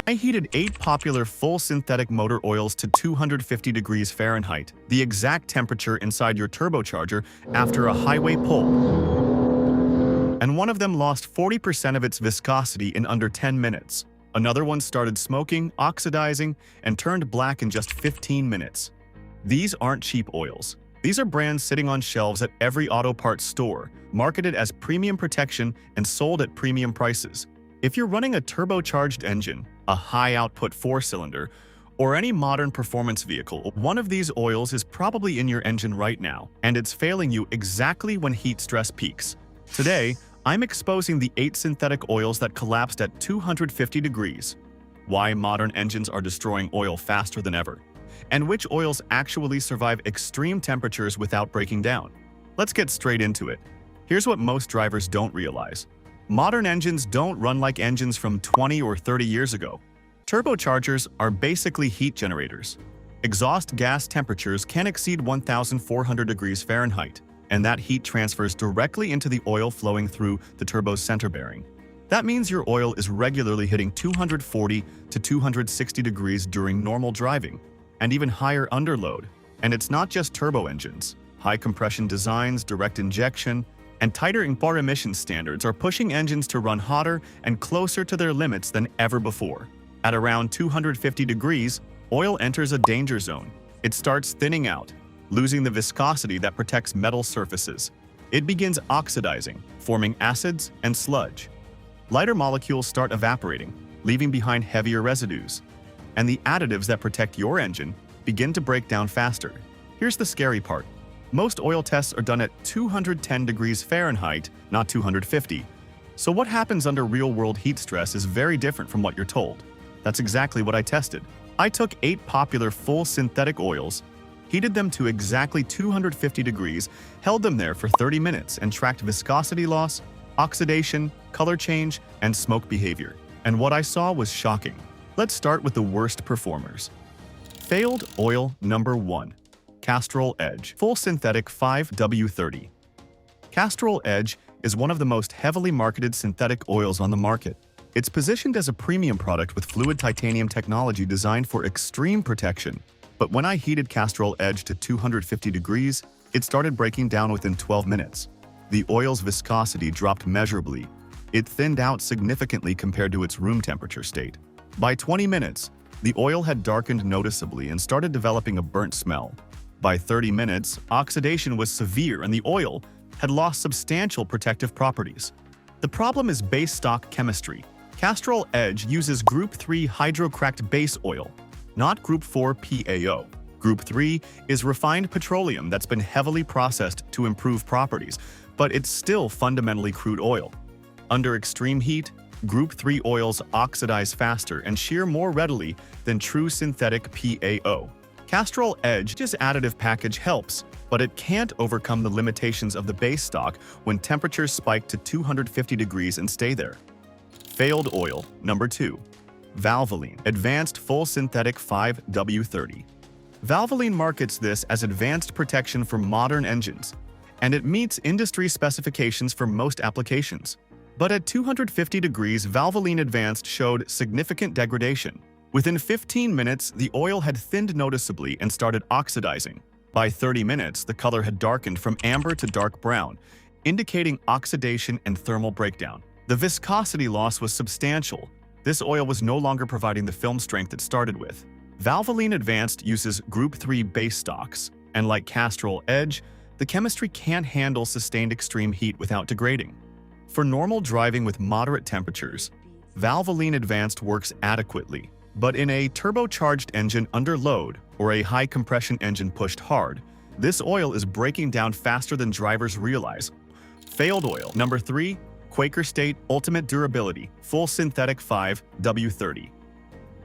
I heated 8 popular full synthetic motor oils to 250 degrees Fahrenheit, the exact temperature inside your turbocharger after a highway pull. And one of them lost 40% of its viscosity in under 10 minutes. Another one started smoking, oxidizing, and turned black in just 15 minutes. These aren't cheap oils. These are brands sitting on shelves at every auto parts store, marketed as premium protection and sold at premium prices. If you're running a turbocharged engine, a high-output 4-cylinder, or any modern performance vehicle, one of these oils is probably in your engine right now, and it's failing you exactly when heat stress peaks. Today, I'm exposing the 8 synthetic oils that collapsed at 250 degrees, why modern engines are destroying oil faster than ever, and which oils actually survive extreme temperatures without breaking down. Let's get straight into it. Here's what most drivers don't realize. Modern engines don't run like engines from 20 or 30 years ago. Turbochargers are basically heat generators. Exhaust gas temperatures can exceed 1,400 degrees Fahrenheit, and that heat transfers directly into the oil flowing through the turbo's center bearing. That means your oil is regularly hitting 240 to 260 degrees during normal driving, and even higher under load. And it's not just turbo engines. High compression designs, direct injection, and tighter bar emission standards are pushing engines to run hotter and closer to their limits than ever before. At around 250 degrees, oil enters a danger zone. It starts thinning out, losing the viscosity that protects metal surfaces. It begins oxidizing, forming acids and sludge. Lighter molecules start evaporating, leaving behind heavier residues. And the additives that protect your engine begin to break down faster. Here's the scary part. Most oil tests are done at 210 degrees Fahrenheit, not 250. So what happens under real-world heat stress is very different from what you're told. That's exactly what I tested. I took 8 popular full synthetic oils, heated them to exactly 250 degrees, held them there for 30 minutes, and tracked viscosity loss, oxidation, color change, and smoke behavior. And what I saw was shocking. Let's start with the worst performers. Failed oil number 1. Castrol Edge Full Synthetic 5W30. Castrol Edge is one of the most heavily marketed synthetic oils on the market. It's positioned as a premium product with fluid titanium technology designed for extreme protection. But when I heated Castrol Edge to 250 degrees, it started breaking down within 12 minutes. The oil's viscosity dropped measurably. It thinned out significantly compared to its room temperature state. By 20 minutes, the oil had darkened noticeably and started developing a burnt smell. By 30 minutes, oxidation was severe and the oil had lost substantial protective properties. The problem is base stock chemistry. Castrol Edge uses Group 3 hydrocracked base oil, not Group 4 PAO. Group 3 is refined petroleum that's been heavily processed to improve properties, but it's still fundamentally crude oil. Under extreme heat, Group 3 oils oxidize faster and shear more readily than true synthetic PAO. Castrol Edge's additive package helps, but it can't overcome the limitations of the base stock when temperatures spike to 250 degrees and stay there. Failed oil number 2. Valvoline Advanced Full Synthetic 5W30. Valvoline markets this as advanced protection for modern engines, and it meets industry specifications for most applications. But at 250 degrees, Valvoline Advanced showed significant degradation. Within 15 minutes, the oil had thinned noticeably and started oxidizing. By 30 minutes, the color had darkened from amber to dark brown, indicating oxidation and thermal breakdown. The viscosity loss was substantial. This oil was no longer providing the film strength it started with. Valvoline Advanced uses Group 3 base stocks, and like Castrol Edge, the chemistry can't handle sustained extreme heat without degrading. For normal driving with moderate temperatures, Valvoline Advanced works adequately. But in a turbocharged engine under load or a high-compression engine pushed hard, this oil is breaking down faster than drivers realize. Failed oil number 3. Quaker State Ultimate Durability Full Synthetic 5W30.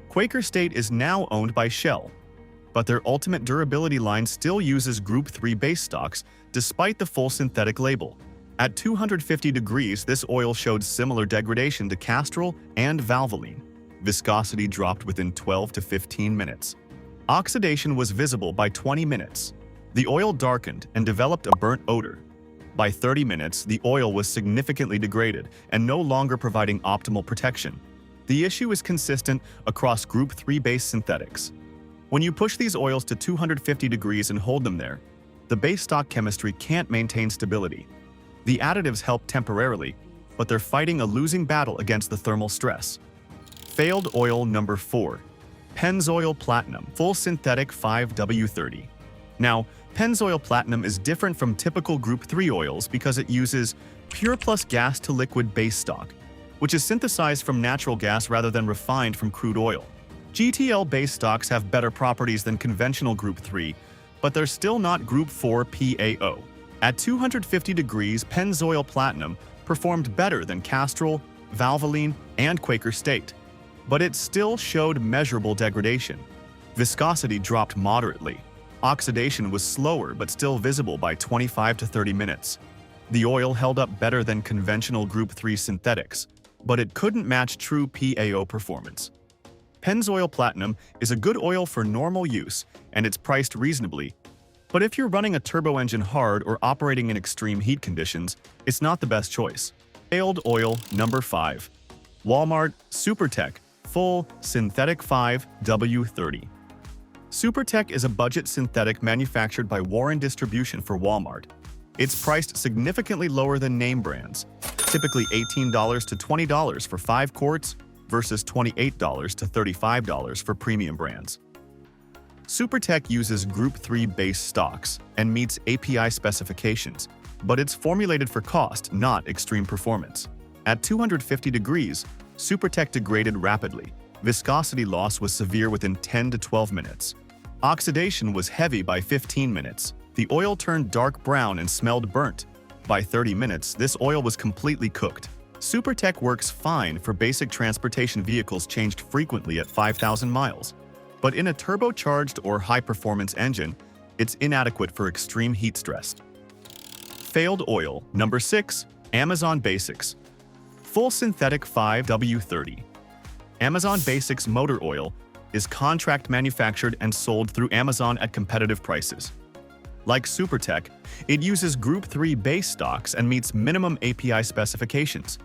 Quaker State is now owned by Shell, but their Ultimate Durability line still uses Group 3 base stocks despite the full synthetic label. At 250 degrees, this oil showed similar degradation to Castrol and Valvoline. Viscosity dropped within 12 to 15 minutes. Oxidation was visible by 20 minutes. The oil darkened and developed a burnt odor. By 30 minutes, the oil was significantly degraded and no longer providing optimal protection. The issue is consistent across Group 3 base synthetics. When you push these oils to 250 degrees and hold them there, the base stock chemistry can't maintain stability. The additives help temporarily, but they're fighting a losing battle against the thermal stress. Failed oil number 4. Pennzoil Platinum Full Synthetic 5W30. Now, Pennzoil Platinum is different from typical Group 3 oils because it uses pure plus gas-to-liquid base stock, which is synthesized from natural gas rather than refined from crude oil. GTL base stocks have better properties than conventional Group 3, but they're still not Group 4 PAO. At 250 degrees, Pennzoil Platinum performed better than Castrol, Valvoline, and Quaker State, but it still showed measurable degradation. Viscosity dropped moderately. Oxidation was slower but still visible by 25 to 30 minutes. The oil held up better than conventional Group 3 synthetics, but it couldn't match true PAO performance. Pennzoil Platinum is a good oil for normal use, and it's priced reasonably. But if you're running a turbo engine hard or operating in extreme heat conditions, it's not the best choice. Failed oil number 5. Walmart SuperTech Full Synthetic 5W30. SuperTech is a budget synthetic manufactured by Warren Distribution for Walmart. It's priced significantly lower than name brands, typically $18 to $20 for 5 quarts versus $28 to $35 for premium brands. SuperTech uses Group 3 base stocks and meets API specifications, but it's formulated for cost, not extreme performance. At 250 degrees, SuperTech degraded rapidly. Viscosity loss was severe within 10 to 12 minutes. Oxidation was heavy by 15 minutes. The oil turned dark brown and smelled burnt. By 30 minutes, this oil was completely cooked. SuperTech works fine for basic transportation vehicles changed frequently at 5,000 miles. But in a turbocharged or high-performance engine, it's inadequate for extreme heat stress. Failed oil number 6. Amazon Basics Full Synthetic 5W30. Amazon Basics motor oil is contract manufactured and sold through Amazon at competitive prices. Like SuperTech, it uses Group 3 base stocks and meets minimum API specifications.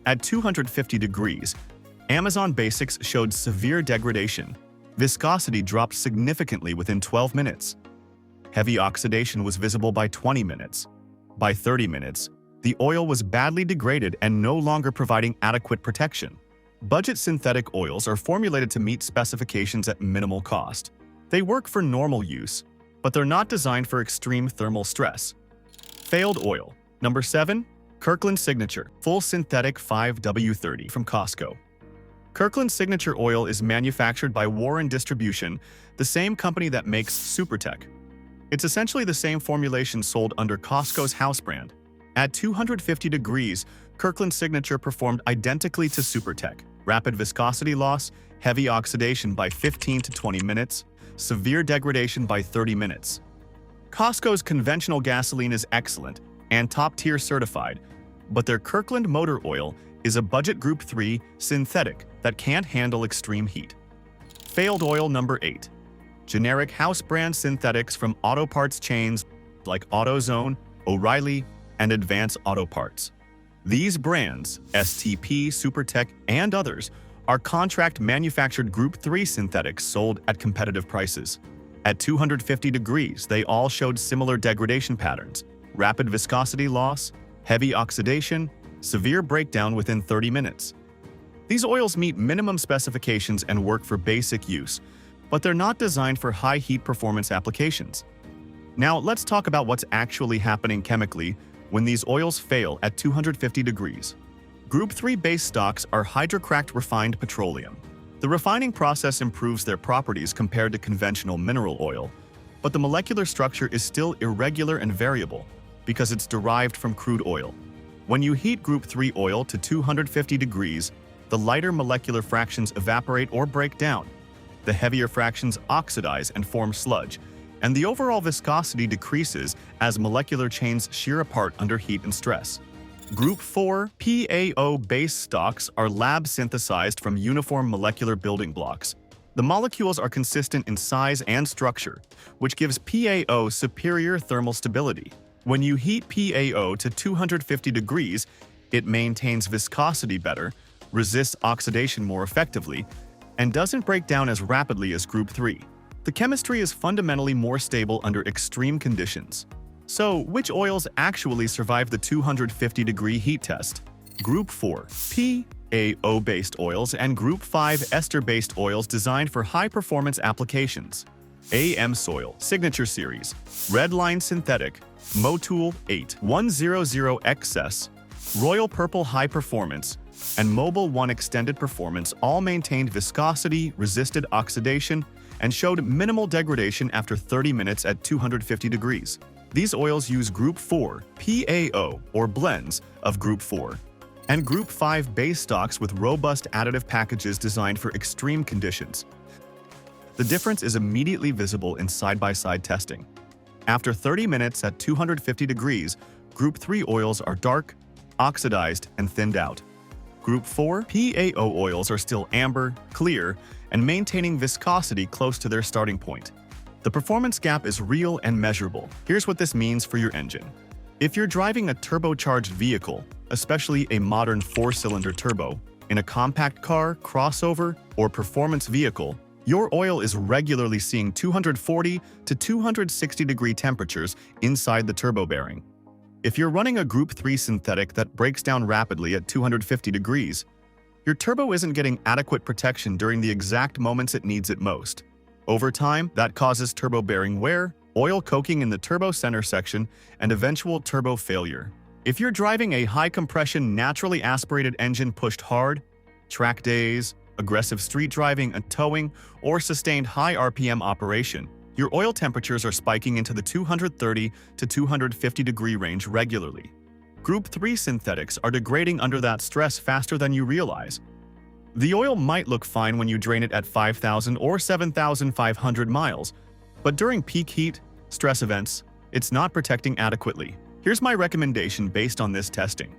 At 250 degrees, Amazon Basics showed severe degradation. Viscosity dropped significantly within 12 minutes. Heavy oxidation was visible by 20 minutes. By 30 minutes, the oil was badly degraded and no longer providing adequate protection. Budget synthetic oils are formulated to meet specifications at minimal cost. They work for normal use, but they're not designed for extreme thermal stress. Failed oil number 7. Kirkland Signature Full Synthetic 5W30 from Costco. Kirkland Signature Oil is manufactured by Warren Distribution, the same company that makes SuperTech. It's essentially the same formulation sold under Costco's house brand. At 250 degrees, Kirkland Signature performed identically to SuperTech. Rapid viscosity loss, heavy oxidation by 15 to 20 minutes, severe degradation by 30 minutes. Costco's conventional gasoline is excellent and top-tier certified, but their Kirkland motor oil is a budget Group 3 synthetic that can't handle extreme heat. Failed oil number 8. Generic house brand synthetics from auto parts chains like AutoZone, O'Reilly, and Advance Auto Parts. These brands, STP, SuperTech, and others, are contract manufactured Group 3 synthetics sold at competitive prices. At 250 degrees, they all showed similar degradation patterns: rapid viscosity loss, heavy oxidation, severe breakdown within 30 minutes. These oils meet minimum specifications and work for basic use, but they're not designed for high heat performance applications. Now, let's talk about what's actually happening chemically when these oils fail at 250 degrees. Group 3 base stocks are hydrocracked refined petroleum. The refining process improves their properties compared to conventional mineral oil, but the molecular structure is still irregular and variable because it's derived from crude oil. When you heat Group 3 oil to 250 degrees, the lighter molecular fractions evaporate or break down. The heavier fractions oxidize and form sludge, and the overall viscosity decreases as molecular chains shear apart under heat and stress. Group 4 PAO base stocks are lab-synthesized from uniform molecular building blocks. The molecules are consistent in size and structure, which gives PAO superior thermal stability. When you heat PAO to 250 degrees, it maintains viscosity better, resists oxidation more effectively, and doesn't break down as rapidly as Group 3. The chemistry is fundamentally more stable under extreme conditions. So, which oils actually survive the 250-degree heat test? Group 4 PAO-based oils and Group 5 ester-based oils designed for high-performance applications. Pennzoil Signature Series, Redline Synthetic, Motul 8100XS, Royal Purple High Performance, and Mobile 1 Extended Performance all maintained viscosity, resisted oxidation, and showed minimal degradation after 30 minutes at 250 degrees. These oils use Group 4 PAO or blends of Group 4 and Group 5 base stocks with robust additive packages designed for extreme conditions. The difference is immediately visible in side-by-side testing. After 30 minutes at 250 degrees, Group 3 oils are dark, oxidized, and thinned out. Group 4 PAO oils are still amber, clear, and maintaining viscosity close to their starting point. The performance gap is real and measurable. Here's what this means for your engine. If you're driving a turbocharged vehicle, especially a modern 4-cylinder turbo, in a compact car, crossover, or performance vehicle, your oil is regularly seeing 240 to 260 degree temperatures inside the turbo bearing. If you're running a Group 3 synthetic that breaks down rapidly at 250 degrees, your turbo isn't getting adequate protection during the exact moments it needs it most. Over time, that causes turbo bearing wear, oil coking in the turbo center section, and eventual turbo failure. If you're driving a high-compression, naturally aspirated engine pushed hard, track days, aggressive street driving and towing, or sustained high RPM operation, your oil temperatures are spiking into the 230 to 250 degree range regularly. Group 3 synthetics are degrading under that stress faster than you realize. The oil might look fine when you drain it at 5,000 or 7,500 miles, but during peak heat, stress events, it's not protecting adequately. Here's my recommendation based on this testing.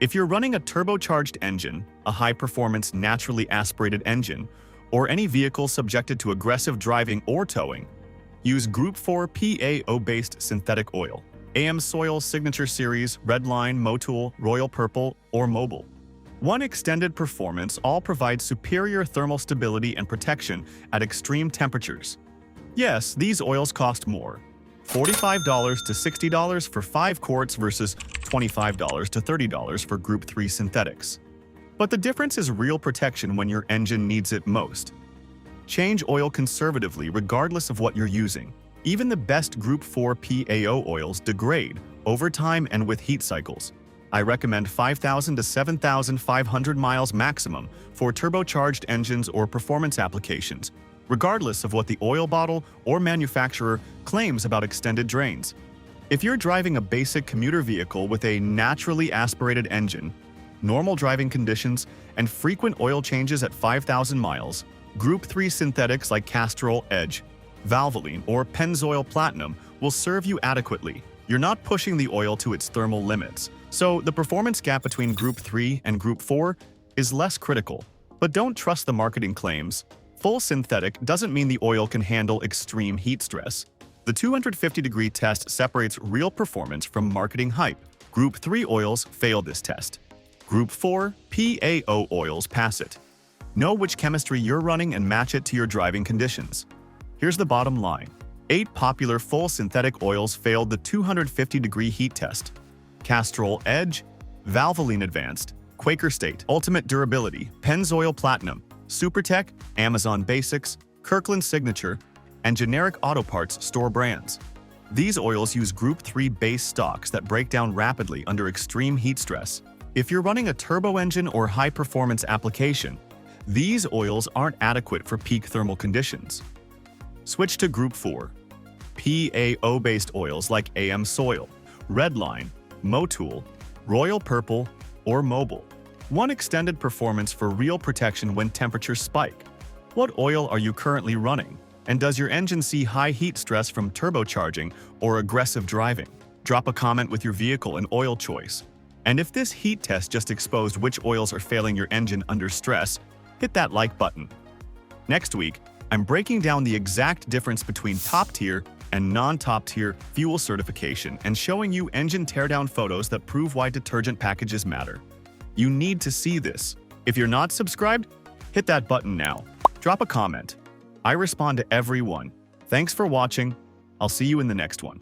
If you're running a turbocharged engine, a high-performance naturally aspirated engine, or any vehicle subjected to aggressive driving or towing, use Group 4 PAO-based synthetic oil, Pennzoil Signature Series, Redline, Motul, Royal Purple, or Mobile 1 Extended Performance all provide superior thermal stability and protection at extreme temperatures. Yes, these oils cost more. $45 to $60 for 5 quarts versus $25 to $30 for Group 3 synthetics. But the difference is real protection when your engine needs it most. Change oil conservatively regardless of what you're using. Even the best Group 4 PAO oils degrade over time and with heat cycles. I recommend 5,000 to 7,500 miles maximum for turbocharged engines or performance applications, regardless of what the oil bottle or manufacturer claims about extended drains. If you're driving a basic commuter vehicle with a naturally aspirated engine, normal driving conditions, and frequent oil changes at 5,000 miles, Group 3 synthetics like Castrol Edge, Valvoline, or Pennzoil Platinum will serve you adequately. You're not pushing the oil to its thermal limits, so the performance gap between Group 3 and Group 4 is less critical. But don't trust the marketing claims. Full synthetic doesn't mean the oil can handle extreme heat stress. The 250-degree test separates real performance from marketing hype. Group 3 oils fail this test. Group 4 PAO oils pass it. Know which chemistry you're running and match it to your driving conditions. Here's the bottom line. 8 popular full synthetic oils failed the 250-degree heat test. Castrol Edge, Valvoline Advanced, Quaker State, Ultimate Durability, Pennzoil Platinum, SuperTech, Amazon Basics, Kirkland Signature, and generic auto parts store brands. These oils use Group 3 base stocks that break down rapidly under extreme heat stress. If you're running a turbo engine or high-performance application, these oils aren't adequate for peak thermal conditions. Switch to Group 4 PAO-based oils like Pennzoil, Redline, Motul, Royal Purple, or Mobile 1 Extended Performance for real protection when temperatures spike. What oil are you currently running? And does your engine see high heat stress from turbocharging or aggressive driving? Drop a comment with your vehicle and oil choice. And if this heat test just exposed which oils are failing your engine under stress, hit that like button. Next week, I'm breaking down the exact difference between top-tier and non-top-tier fuel certification and showing you engine teardown photos that prove why detergent packages matter. You need to see this. If you're not subscribed, hit that button now. Drop a comment. I respond to everyone. Thanks for watching. I'll see you in the next one.